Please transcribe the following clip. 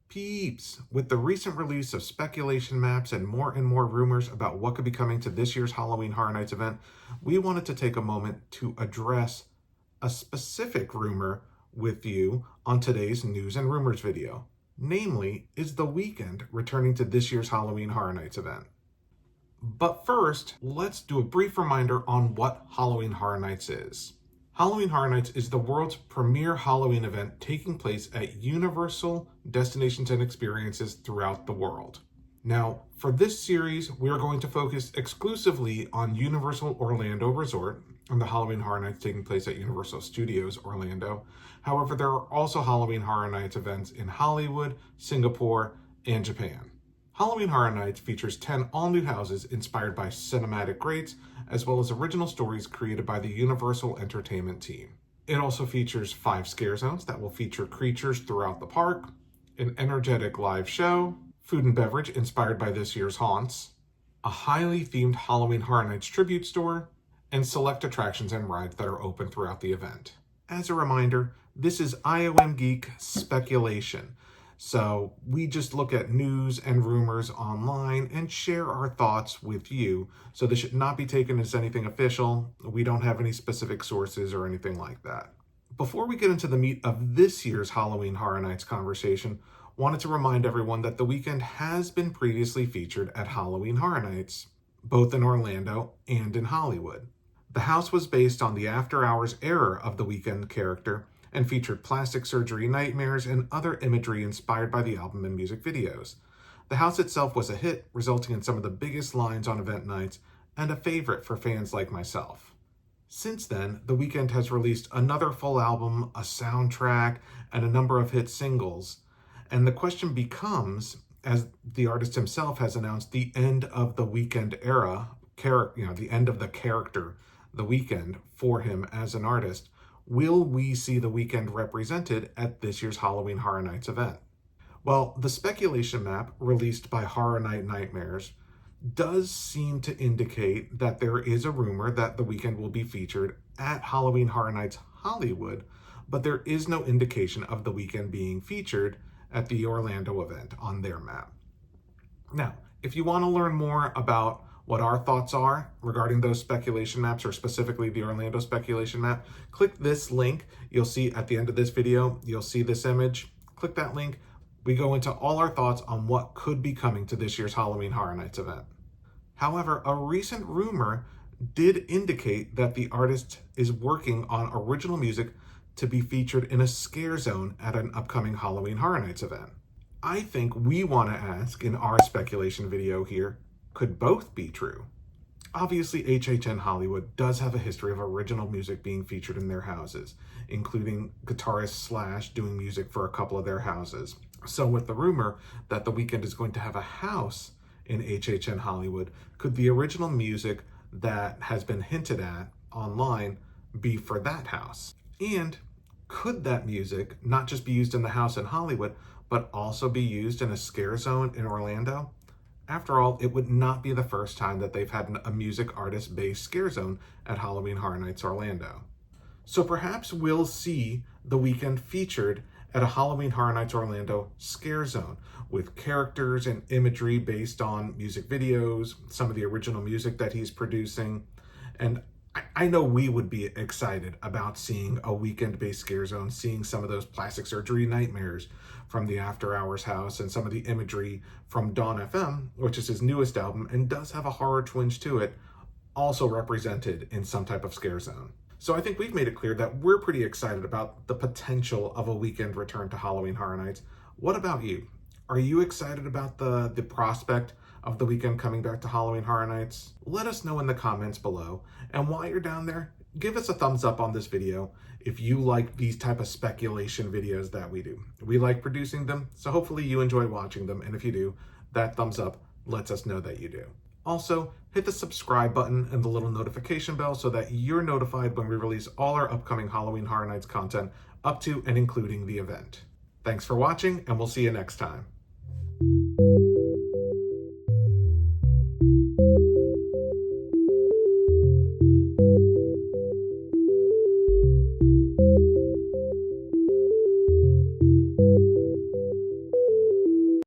Peeps, with the recent release of speculation maps and more rumors about what could be coming to this year's Halloween Horror Nights event, we wanted to take a moment to address a specific rumor with you on today's news and rumors video. Namely, is The Weeknd returning to this year's Halloween Horror Nights event? But first, let's do a brief reminder on what Halloween Horror Nights is. Halloween Horror Nights is the world's premier Halloween event taking place at Universal destinations and experiences throughout the world. Now, for this series, we are going to focus exclusively on Universal Orlando Resort and the Halloween Horror Nights taking place at Universal Studios Orlando. However, there are also Halloween Horror Nights events in Hollywood, Singapore, and Japan. Halloween Horror Nights features 10 all-new houses inspired by cinematic greats, as well as original stories created by the Universal Entertainment team. It also features 5 scare zones that will feature creatures throughout the park, an energetic live show, food and beverage inspired by this year's haunts, a highly themed Halloween Horror Nights tribute store, and select attractions and rides that are open throughout the event. As a reminder, this is IOM Geek speculation. So we just look at news and rumors online and share our thoughts with you. So this should not be taken as anything official. We don't have any specific sources or anything like that. Before we get into the meat of this year's Halloween Horror Nights conversation, wanted to remind everyone that The Weeknd has been previously featured at Halloween Horror Nights, both in Orlando and in Hollywood. The house was based on the After Hours era of the Weeknd character and featured plastic surgery nightmares and other imagery inspired by the album and music videos. The house itself was a hit, resulting in some of the biggest lines on event nights and a favorite for fans like myself. Since then, The Weeknd has released another full album, a soundtrack, and a number of hit singles. And the question becomes, as the artist himself has announced the end of the Weeknd era, the end of the character, The Weeknd, for him as an artist, will we see The Weeknd represented at this year's Halloween Horror Nights event? Well, the speculation map released by Horror Night Nightmares does seem to indicate that there is a rumor that The Weeknd will be featured at Halloween Horror Nights Hollywood, but there is no indication of The Weeknd being featured at the Orlando event on their map. Now, if you want to learn more about what our thoughts are regarding those speculation maps, or specifically the Orlando speculation map, click this link. You'll see at the end of this video, you'll see this image. Click that link. We go into all our thoughts on what could be coming to this year's Halloween Horror Nights event. However, a recent rumor did indicate that the artist is working on original music to be featured in a scare zone at an upcoming Halloween Horror Nights event. I think we want to ask in our speculation video here, could both be true? Obviously, HHN Hollywood does have a history of original music being featured in their houses, including guitarist Slash doing music for a couple of their houses. So with the rumor that The Weeknd is going to have a house in HHN Hollywood, could the original music that has been hinted at online be for that house? And could that music not just be used in the house in Hollywood, but also be used in a scare zone in Orlando? After all, it would not be the first time that they've had a music artist-based scare zone at Halloween Horror Nights Orlando. So perhaps we'll see The Weeknd featured at a Halloween Horror Nights Orlando scare zone with characters and imagery based on music videos, some of the original music that he's producing. And I know we would be excited about seeing a Weeknd-based scare zone, seeing some of those plastic surgery nightmares from the After Hours house and some of the imagery from Dawn FM, which is his newest album and does have a horror twinge to it, also represented in some type of scare zone. So I think we've made it clear that we're pretty excited about the potential of a Weeknd return to Halloween Horror Nights. What about you? Are you excited about the prospect of The Weeknd coming back to Halloween Horror Nights? Let us know in the comments below. And while you're down there, give us a thumbs up on this video if you like these type of speculation videos that we do. We like producing them, so hopefully you enjoy watching them. And if you do, that thumbs up lets us know that you do. Also, hit the subscribe button and the little notification bell so that you're notified when we release all our upcoming Halloween Horror Nights content up to and including the event. Thanks for watching, and we'll see you next time.